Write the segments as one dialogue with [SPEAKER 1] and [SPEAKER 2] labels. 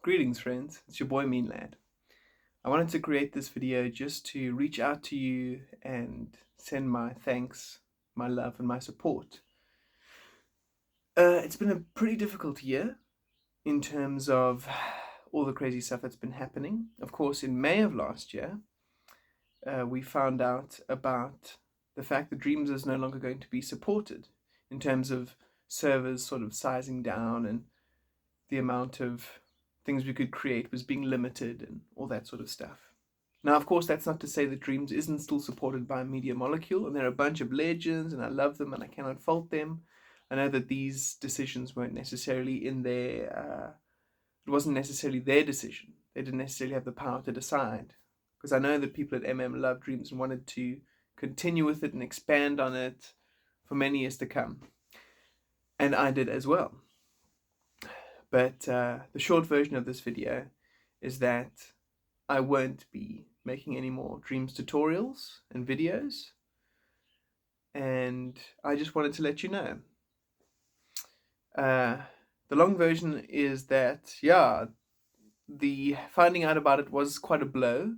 [SPEAKER 1] Greetings friends, it's your boy meanlad. I wanted to create this video just to reach out to you and send my thanks, my love and my support. It's been a pretty difficult year in terms of all the crazy stuff that's been happening. Of course, in May of last year, we found out about the fact that Dreams is no longer going to be supported in terms of servers sort of sizing down, and the amount of things we could create was being limited and all that sort of stuff. Now, of course, that's not to say that Dreams isn't still supported by Media Molecule, and there are a bunch of legends, and I love them, and I cannot fault them. I know that these decisions weren't necessarily in their, it wasn't necessarily their decision. They didn't necessarily have the power to decide. Because I know that people at MM love Dreams and wanted to continue with it and expand on it for many years to come. And I did as well. But the short version of this video is that I won't be making any more Dreams tutorials and videos, and I just wanted to let you know. The long version is that, the finding out about it was quite a blow,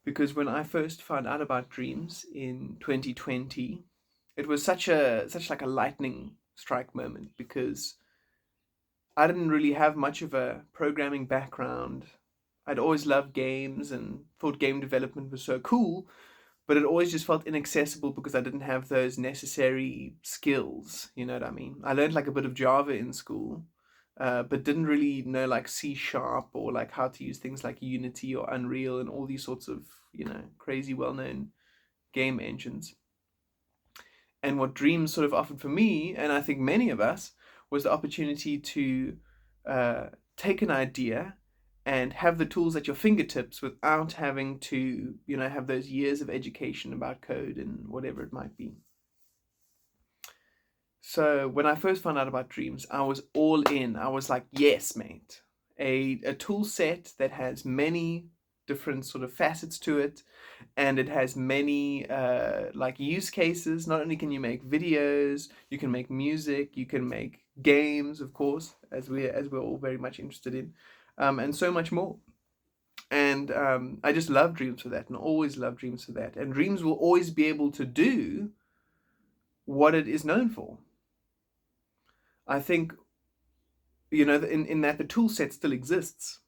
[SPEAKER 1] because when I first found out about Dreams in 2020, it was such like a lightning strike moment, because I didn't really have much of a programming background. I'd always loved games and thought game development was so cool, but it always just felt inaccessible because I didn't have those necessary skills, you know what I mean? I learned like a bit of Java in school, but didn't really know like C# or like how to use things like Unity or Unreal and all these sorts of, crazy well-known game engines. And what Dreams sort of offered for me, and I think many of us, was the opportunity to take an idea and have the tools at your fingertips without having to, have those years of education about code and whatever it might be. So when I first found out about Dreams, I was all in. I was like, yes, mate. A tool set that has many different sort of facets to it, and it has many like use cases. Not only can you make videos, you can make music, you can make games, of course, as we're all very much interested in, and so much more. And I just love Dreams for that, and always love Dreams for that. And Dreams will always be able to do what it is known for. I think, in that the tool set still exists,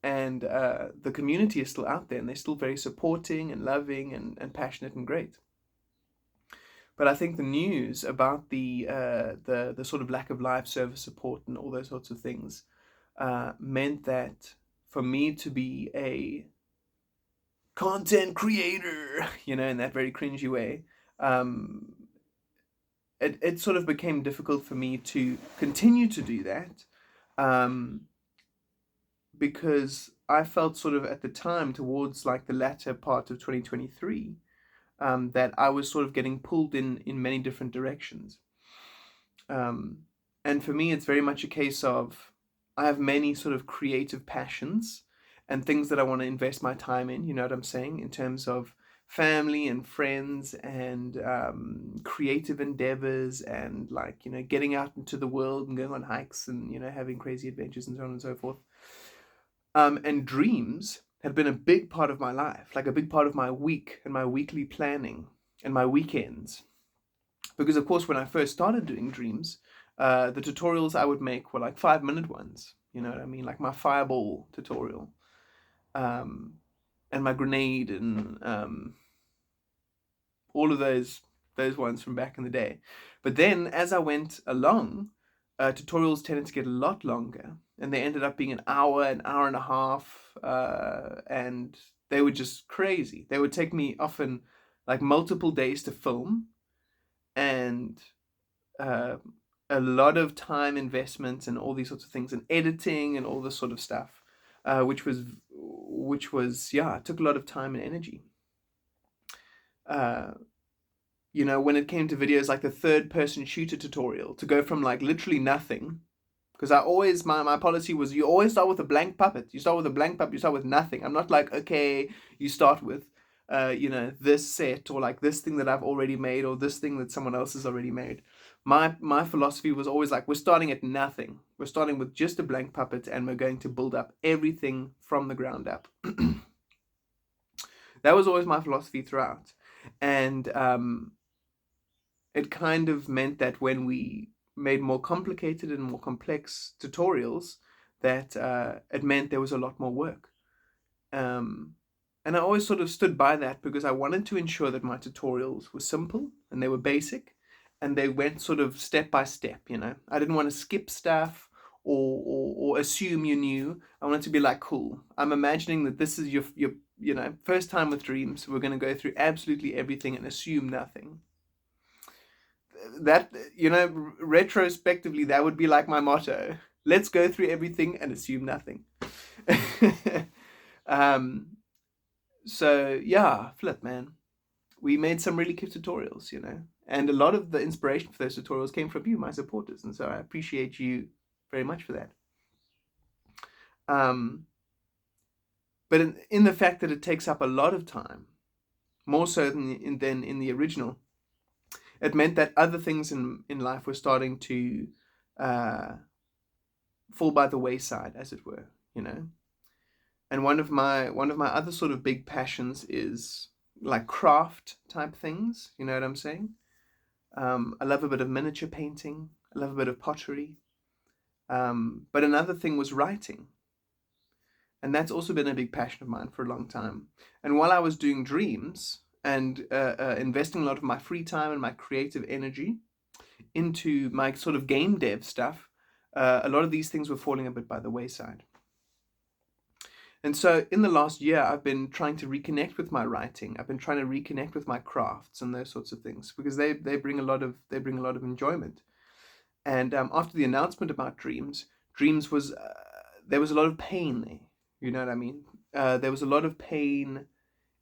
[SPEAKER 1] and the community is still out there, and they're still very supporting and loving and passionate and great. But I think the news about the sort of lack of live server support and all those sorts of things meant that for me to be a content creator, in that very cringy way, it sort of became difficult for me to continue to do that, because I felt sort of at the time, towards like the latter part of 2023, that I was sort of getting pulled in many different directions. And for me, it's very much a case of, I have many sort of creative passions and things that I want to invest my time in, you know what I'm saying, in terms of family and friends and creative endeavors, and like, getting out into the world and going on hikes and, having crazy adventures and so on and so forth. And Dreams had been a big part of my life, like a big part of my week and my weekly planning and my weekends. Because of course, when I first started doing Dreams, the tutorials I would make were like 5-minute ones, you know what I mean? Like my fireball tutorial, and my grenade, and all of those ones from back in the day. But then as I went along, tutorials tended to get a lot longer, and they ended up being an hour and a half, and they were just crazy. They would take me often like multiple days to film, and a lot of time investment and all these sorts of things, and editing and all this sort of stuff, which was it took a lot of time and energy. When it came to videos like the third-person shooter tutorial, to go from like literally nothing, because I always, my policy was, you always start with a blank puppet. You start with a blank puppet, you start with nothing. I'm not like, okay, you start with, this set, or like this thing that I've already made, or this thing that someone else has already made. my philosophy was always like, we're starting at nothing. We're starting with just a blank puppet, and we're going to build up everything from the ground up. That was always my philosophy throughout. And it kind of meant that when we made more complicated and more complex tutorials, that it meant there was a lot more work. Um, and I always sort of stood by that because I wanted to ensure that my tutorials were simple and they were basic and they went sort of step by step, you know. I didn't want to skip stuff or assume you knew. I wanted to be like, cool, I'm imagining that this is your you know, first time with Dreams. We're going to go through absolutely everything and assume nothing. That, you know, retrospectively, that would be like my motto. Let's go through everything and assume nothing. um, so yeah, flip, man. We made some really cute tutorials, you know, and a lot of the inspiration for those tutorials came from you, my supporters, and so I appreciate you very much for that. But in the fact that it takes up a lot of time, more so than in the original, it meant that other things in life were starting to fall by the wayside, as it were, you know. And one of my other sort of big passions is like craft type things. You know what I'm saying? I love a bit of miniature painting. I love a bit of pottery. But another thing was writing, and that's also been a big passion of mine for a long time. And while I was doing Dreams and investing a lot of my free time and my creative energy into my sort of game dev stuff, a lot of these things were falling a bit by the wayside. And so in the last year, I've been trying to reconnect with my writing. I've been trying to reconnect with my crafts and those sorts of things because they bring a lot of enjoyment. And after the announcement about Dreams was there was a lot of pain there. You know what I mean? There was a lot of pain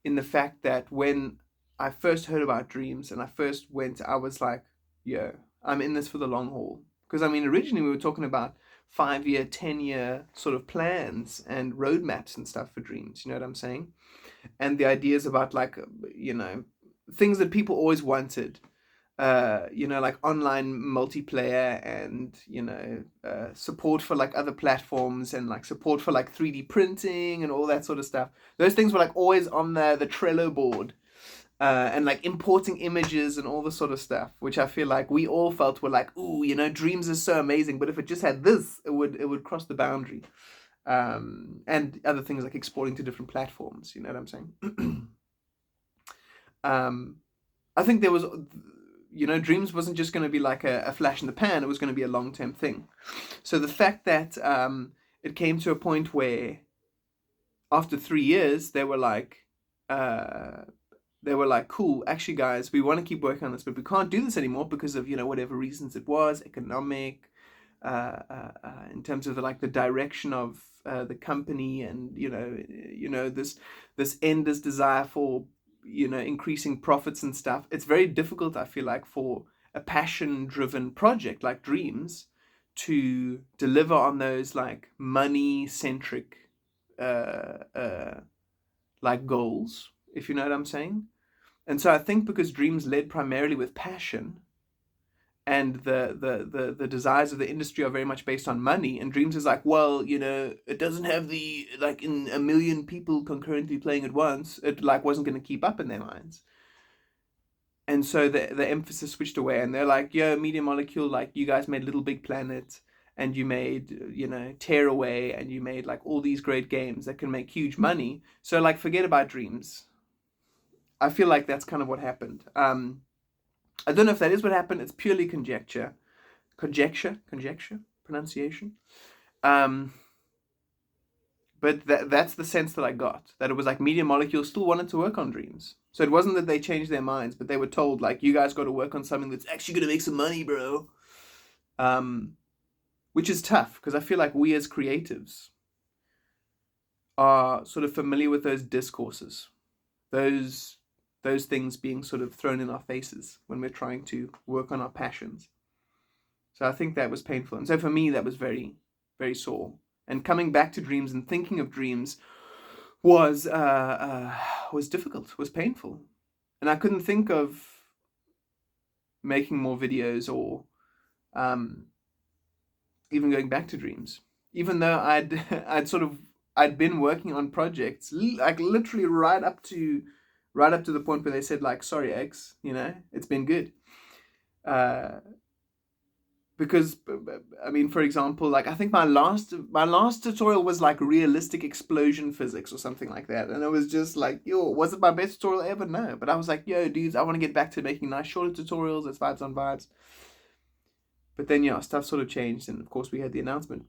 [SPEAKER 1] in the fact that when I first heard about Dreams and I first went, I was like, "Yo, I'm in this for the long haul." Because I mean, originally we were talking about 5-year, 10-year sort of plans and roadmaps and stuff for Dreams. You know what I'm saying? And the ideas about like, you know, things that people always wanted. You know, like online multiplayer and, you know, support for like other platforms and like support for like 3D printing and all that sort of stuff. Those things were like always on the Trello board. And like importing images and all this sort of stuff, which I feel like we all felt were like, ooh, you know, Dreams is so amazing, but if it just had this, it would cross the boundary. And other things like exporting to different platforms. You know what I'm saying? I think there was, you know, Dreams wasn't just going to be like a flash in the pan. It was going to be a long-term thing. So the fact that it came to a point where after 3 years they were like, cool, actually guys, we want to keep working on this, but we can't do this anymore because of, you know, whatever reasons it was, economic, in terms of the direction of the company, and this endless desire for, you know, increasing profits and stuff. It's very difficult, I feel like, for a passion driven project like Dreams to deliver on those like money centric like goals, if you know what I'm saying. And so I think because Dreams led primarily with passion, and the desires of the industry are very much based on money, and Dreams is like, well, you know, it doesn't have the, like, in a million people concurrently playing at once, it like wasn't going to keep up in their minds. And so the emphasis switched away, and they're like, yo, Media Molecule, like, you guys made Little Big Planet, and you made, you know, Tearaway, and you made like all these great games that can make huge money, so like forget about Dreams. I feel like that's kind of what happened. I don't know if that is what happened. It's purely conjecture, pronunciation. Um, but that's the sense that I got. That it was like Media Molecule still wanted to work on Dreams. So it wasn't that they changed their minds, but they were told, like, you guys got to work on something that's actually going to make some money, bro. Which is tough because I feel like we as creatives are sort of familiar with those discourses, those things being sort of thrown in our faces when we're trying to work on our passions. So I think that was painful. And so for me, that was very, very sore. And coming back to Dreams and thinking of Dreams was difficult, was painful. And I couldn't think of making more videos or Um, even going back to dreams, even though I'd been working on projects like literally right up to the point where they said like, sorry X, it's been good. uh because I mean, for example, like I think my last tutorial was like realistic explosion physics or something like that, and it was just like, yo, was it my best tutorial ever? No, but I was like, yo dudes, I want to get back to making nice shorter tutorials. It's vibes on vibes. But then yeah, stuff sort of changed, and of course we had the announcement.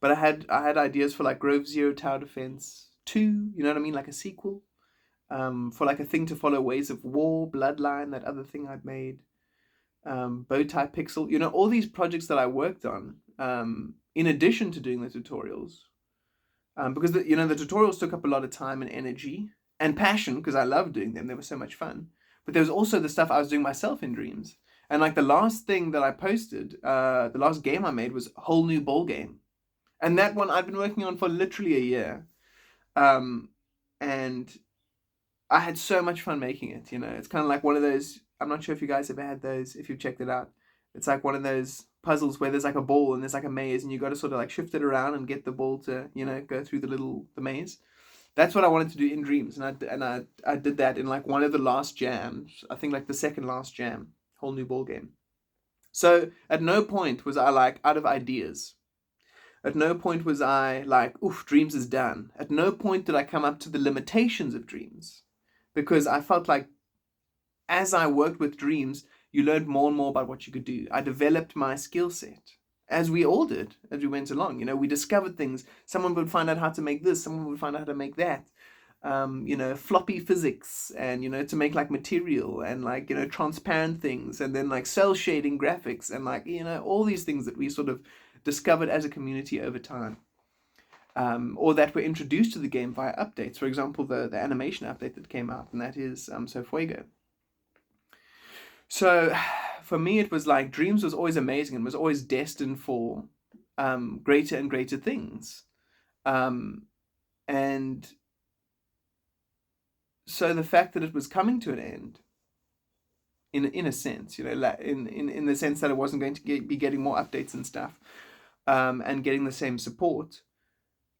[SPEAKER 1] But I had ideas for like Grove Zero Tower Defense 2, you know what I mean, like a sequel. For like a thing to follow, Ways of War, Bloodline, that other thing I'd made. Bowtie Pixel, all these projects that I worked on, in addition to doing the tutorials, because the tutorials took up a lot of time and energy and passion because I loved doing them. They were so much fun. But there was also the stuff I was doing myself in dreams. And like the last thing that I posted, the last game I made was a whole new ball game, and that one I've been working on for literally a year. Um, and I had so much fun making it. It's kind of like one of those. I'm not sure if you guys ever had those. If you've checked it out, it's like one of those puzzles where there's like a ball and there's like a maze, and you got to sort of like shift it around and get the ball to go through the maze. That's what I wanted to do in dreams, and I did that in like one of the last jams. I think like the second last jam, whole new ball game. So at no point was I like out of ideas. At no point was I like, oof, dreams is done. At no point did I come up to the limitations of dreams, because I felt like as I worked with dreams, you learned more and more about what you could do. I developed my skill set, as we all did as we went along. We discovered things. Someone would find out how to make this, someone would find out how to make that. Floppy physics, and to make like material and like transparent things, and then like cell shading graphics, and like all these things that we sort of discovered as a community over time, or that were introduced to the game via updates. For example, the animation update that came out, and that is So Fuego. So for me, it was like Dreams was always amazing and was always destined for greater and greater things. Um, and so the fact that it was coming to an end, in a sense, in the sense that it wasn't going to be getting more updates and stuff, and getting the same support,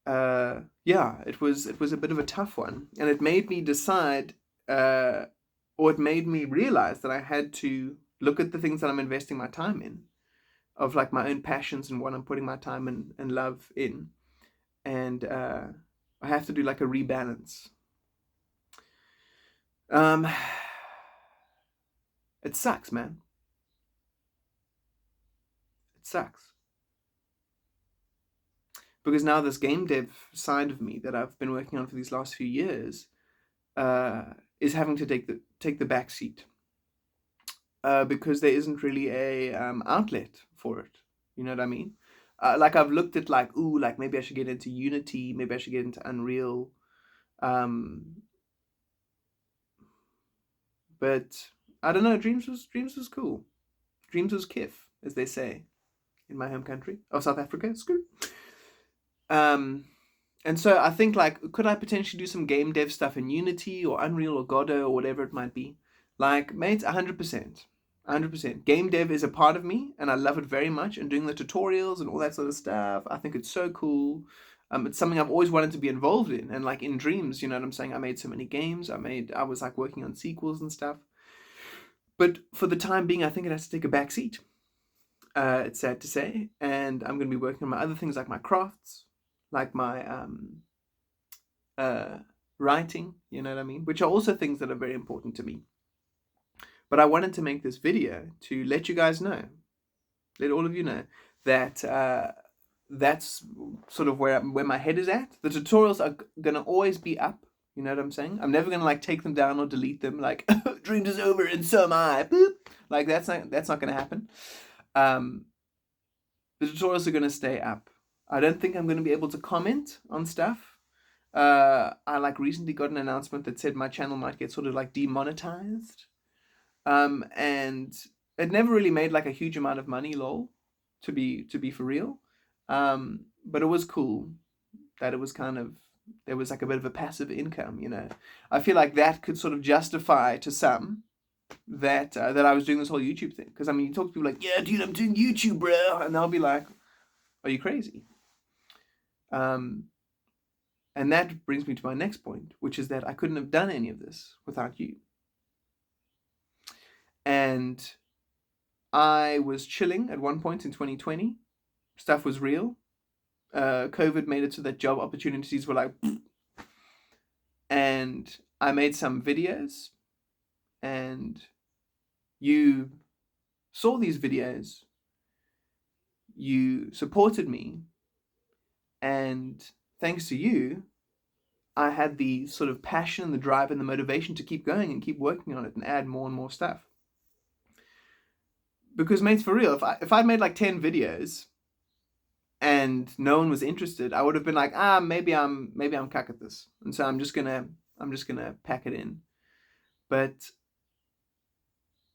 [SPEAKER 1] yeah, it was a bit of a tough one, and it made me decide, or it made me realize that I had to look at the things that I'm investing my time in, of like my own passions and what I'm putting my time and love in, and I have to do like a rebalance. Um, it sucks, man. It sucks because now this game dev side of me that I've been working on for these last few years, uh, is having to take the back seat, because there isn't really a outlet for it. You know what I mean? Like I've looked at like, ooh, like maybe I should get into Unity, maybe I should get into Unreal, um, but I don't know. Dreams was cool. Dreams was kiff, as they say in my home country of South Africa. Screw. Um, and so I think like, could I potentially do some game dev stuff in Unity or Unreal or Godot or whatever it might be? Like, mate, 100%. 100%. Game dev is a part of me, and I love it very much. And doing the tutorials and all that sort of stuff, I think it's so cool. It's something I've always wanted to be involved in. And like in Dreams, you know what I'm saying? I made so many games. I was like working on sequels and stuff. But for the time being, I think it has to take a back seat. It's sad to say. And I'm going to be working on my other things, like my crafts, like my uh, writing, you know what I mean? Which are also things that are very important to me. But I wanted to make this video to let you guys know, let all of you know that that's sort of where my head is at. The tutorials are gonna always be up. You know what I'm saying? I'm never gonna like take them down or delete them. Like Dreams is over and so am I. Boop. Like that's not gonna happen. Um, the tutorials are gonna stay up. I don't think I'm gonna be able to comment on stuff. I like recently got an announcement that said my channel might get sort of like demonetized. And it never really made like a huge amount of money, lol, to be for real. But it was cool that it was kind of, there was like a bit of a passive income. I feel like that could sort of justify to some that I was doing this whole YouTube thing. Because I mean, you talk to people like, yeah, dude, I'm doing YouTube, bro, and they'll be like, are you crazy? Um, and that brings me to my next point, which is that I couldn't have done any of this without you. And I was chilling at one point in 2020. Stuff was real. COVID made it so that job opportunities were like, and I made some videos, and you saw these videos, you supported me, and thanks to you, I had the sort of passion and the drive and the motivation to keep going and keep working on it and add more and more stuff. Because, mates, for real, if I made like 10 videos and no one was interested, I would have been like, maybe I'm cuck at this, and so I'm just gonna pack it in. But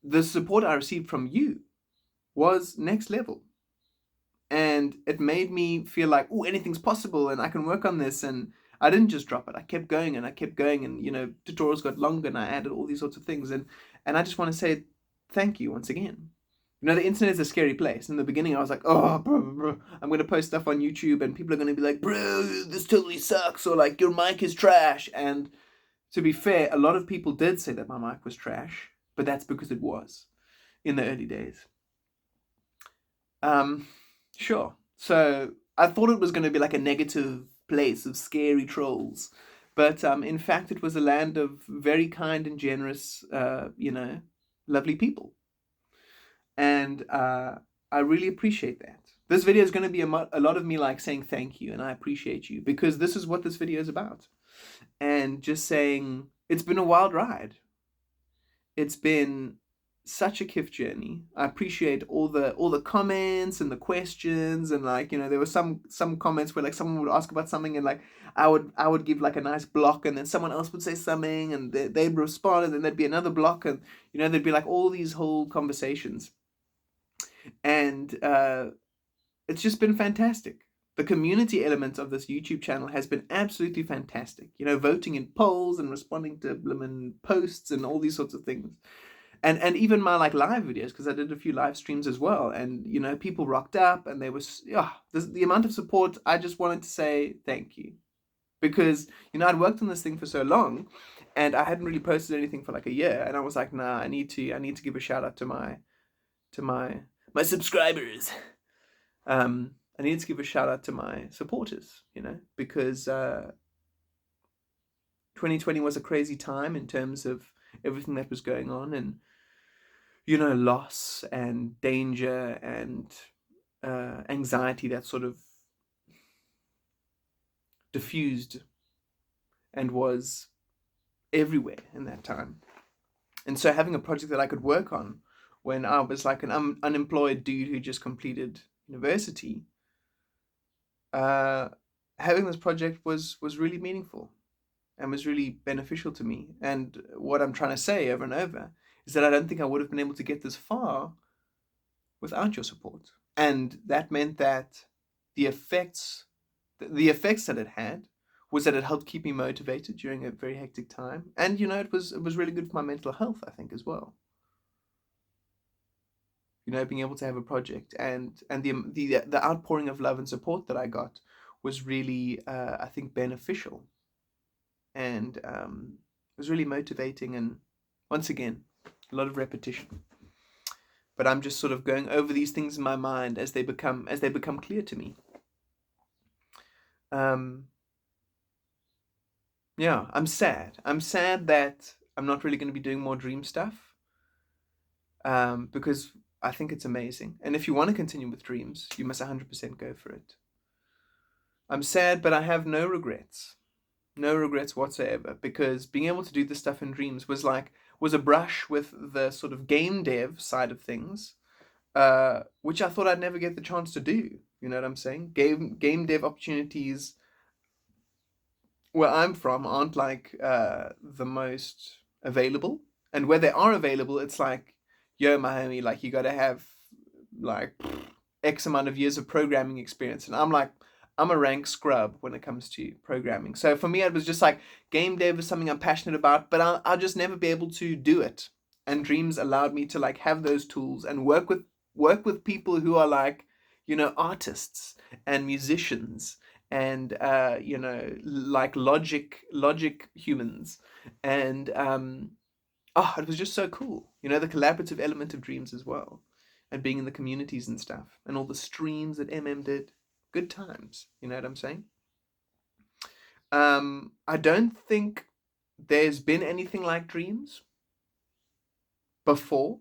[SPEAKER 1] the support I received from you was next level, and it made me feel like, oh, anything's possible, and I can work on this. And I didn't just drop it. I kept going and I kept going, and tutorials got longer, and I added all these sorts of things, and I just want to say thank you once again. The internet is a scary place. In the beginning, I was like, oh, bro, I'm going to post stuff on YouTube and people are going to be like, bro, this totally sucks, or like, your mic is trash. And to be fair, a lot of people did say that my mic was trash, but that's because it was in the early days. Sure. So I thought it was going to be like a negative place of scary trolls. But in fact, it was a land of very kind and generous, lovely people. And I really appreciate that. This video is going to be a lot of me like saying thank you and I appreciate you, because this is what this video is about. And just saying, it's been a wild ride. It's been such a kiff journey. I appreciate all the comments and the questions, and like, there were some comments where like someone would ask about something, and like I would give like a nice block, and then someone else would say something and they'd respond, and then there'd be another block, and there'd be like all these whole conversations. And it's just been fantastic. The community element of this YouTube channel has been absolutely fantastic. Voting in polls and responding to posts and all these sorts of things. And even my like live videos, because I did a few live streams as well, and people rocked up, and there was the amount of support. I just wanted to say thank you, because I'd worked on this thing for so long, and I hadn't really posted anything for like a year, and I was like, nah, I need to give a shout out to my subscribers. I need to give a shout out to my supporters, because 2020 was a crazy time in terms of everything that was going on, and loss and danger and anxiety that sort of diffused and was everywhere in that time. And so having a project that I could work on when I was like an unemployed dude who just completed university, having this project was really meaningful and was really beneficial to me. And what I'm trying to say over and over is that I don't think I would have been able to get this far without your support. And that meant that the effects that it had was that it helped keep me motivated during a very hectic time. And it was really good for my mental health, I think, as well. Being able to have a project, and the outpouring of love and support that I got was really, I think, beneficial, and was really motivating. And once again, a lot of repetition. But I'm just sort of going over these things in my mind as they become clear to me. Yeah, I'm sad. I'm sad that I'm not really going to be doing more dream stuff, because I think it's amazing. And if you want to continue with dreams, you must 100% go for it. I'm sad, but I have no regrets. No regrets whatsoever, because being able to do this stuff in dreams was a brush with the sort of game dev side of things, which I thought I'd never get the chance to do. You know what I'm saying? Game dev opportunities where I'm from aren't like the most available, and where they are available, it's like, yo, my homie, like you got to have like X amount of years of programming experience, and I'm a rank scrub when it comes to programming. So for me, it was just like game dev is something I'm passionate about, but I'll just never be able to do it. and dreams allowed me to like have those tools and work with people who are like, artists and musicians and like logic humans. And it was just so cool. The collaborative element of dreams as well, and being in the communities and stuff, and all the streams that did. Good times. You know what I'm saying? I don't think there's been anything like dreams before,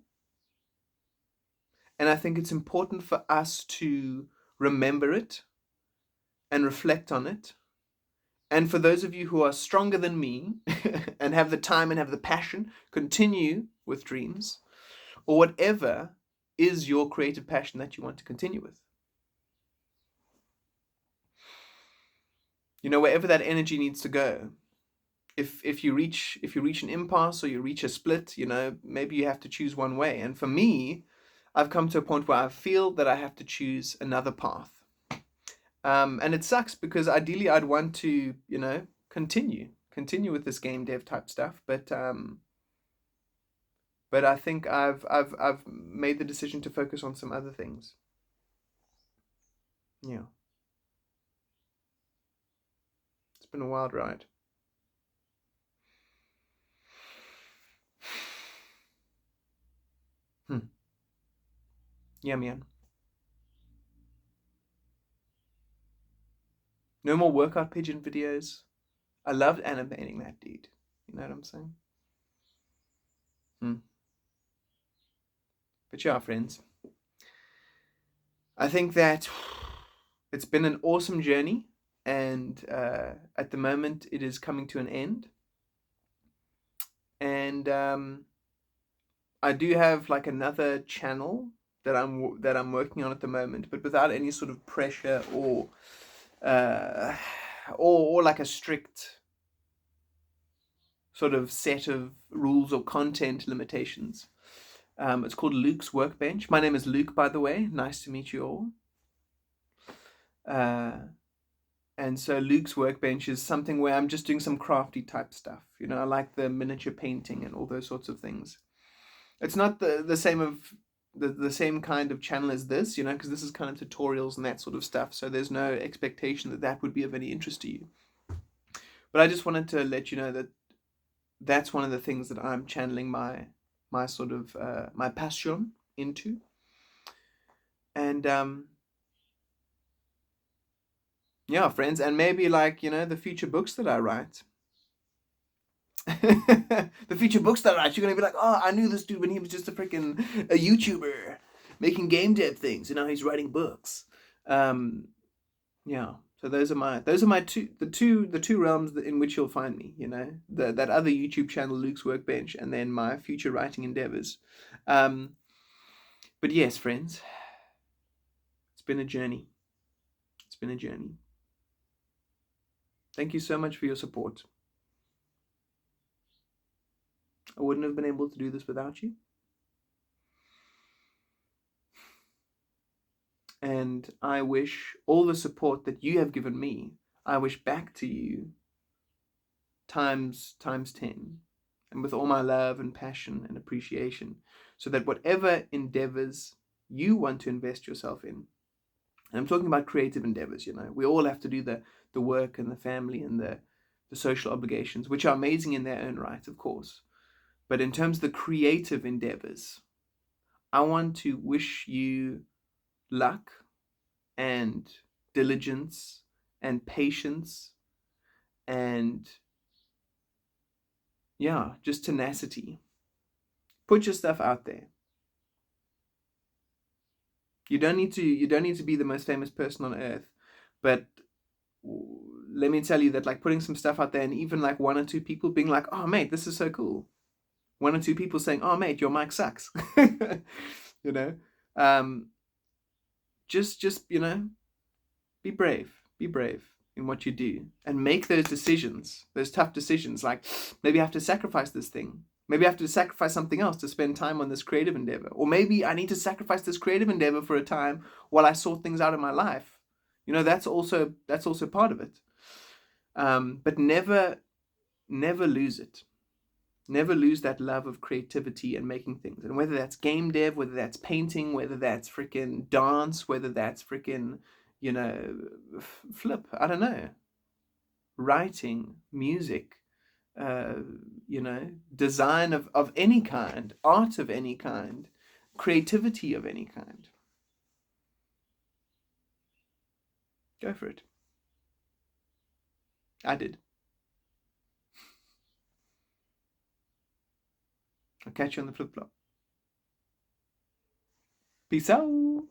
[SPEAKER 1] and I think it's important for us to remember it and reflect on it. And for those of you who are stronger than me and have the time and have the passion, continue with dreams or whatever is your creative passion that you want to continue with. Wherever that energy needs to go. If you reach an impasse or you reach a split, maybe you have to choose one way. And for me, I've come to a point where I feel that I have to choose another path. And it sucks because ideally I'd want to, continue with this game dev type stuff, but I think I've made the decision to focus on some other things. Yeah. It's been a wild ride. Yeah, man. No more workout pigeon videos. I loved animating that dude. You know what I'm saying? But yeah, friends, I think that it's been an awesome journey, and at the moment it is coming to an end. And I do have like another channel that I'm working on at the moment, but without any sort of pressure or like a strict sort of set of rules or content limitations. It's called Luke's Workbench. My name is Luke, by the way. Nice to meet you all. And so Luke's Workbench is something where I'm just doing some crafty type stuff. I like the miniature painting and all those sorts of things. It's not the same of the same kind of channel as this, because this is kind of tutorials and that sort of stuff. So there's no expectation that that would be of any interest to you. But I just wanted to let you know that that's one of the things that I'm channeling my sort of my passion into. And yeah, friends, and maybe like, the future books that I write. The future books that I write, you're gonna be like, oh, I knew this dude when he was just a freaking a YouTuber making game dev things, and now he's writing books. Yeah. So those are my the two realms in which you'll find me. That other YouTube channel, Luke's Workbench, and then my future writing endeavors. But yes, friends, it's been a journey. It's been a journey. Thank you so much for your support. I wouldn't have been able to do this without you. And I wish all the support that you have given me, I wish back to you times 10, and with all my love and passion and appreciation, so that whatever endeavors you want to invest yourself in, and I'm talking about creative endeavors, we all have to do the work and the family and the social obligations, which are amazing in their own right, of course. But in terms of the creative endeavors, I want to wish you luck and diligence and patience and just tenacity. Put your stuff out there. You don't need to be the most famous person on earth, but let me tell you that like putting some stuff out there, and even like one or two people being like, oh mate, this is so cool. One or two people saying, oh mate, your mic sucks. Just be brave in what you do, and make those decisions, those tough decisions. Like, maybe I have to sacrifice this thing. Maybe I have to sacrifice something else to spend time on this creative endeavor. Or maybe I need to sacrifice this creative endeavor for a time while I sort things out in my life. That's also part of it. But never lose it. Never lose that love of creativity and making things. And whether that's game dev, whether that's painting, whether that's freaking dance, whether that's freaking, you know, flip, I don't know, writing, music, uh, design of any kind, art of any kind, creativity of any kind. Go for it. I did. I'll catch you on the flip flop. Peace out.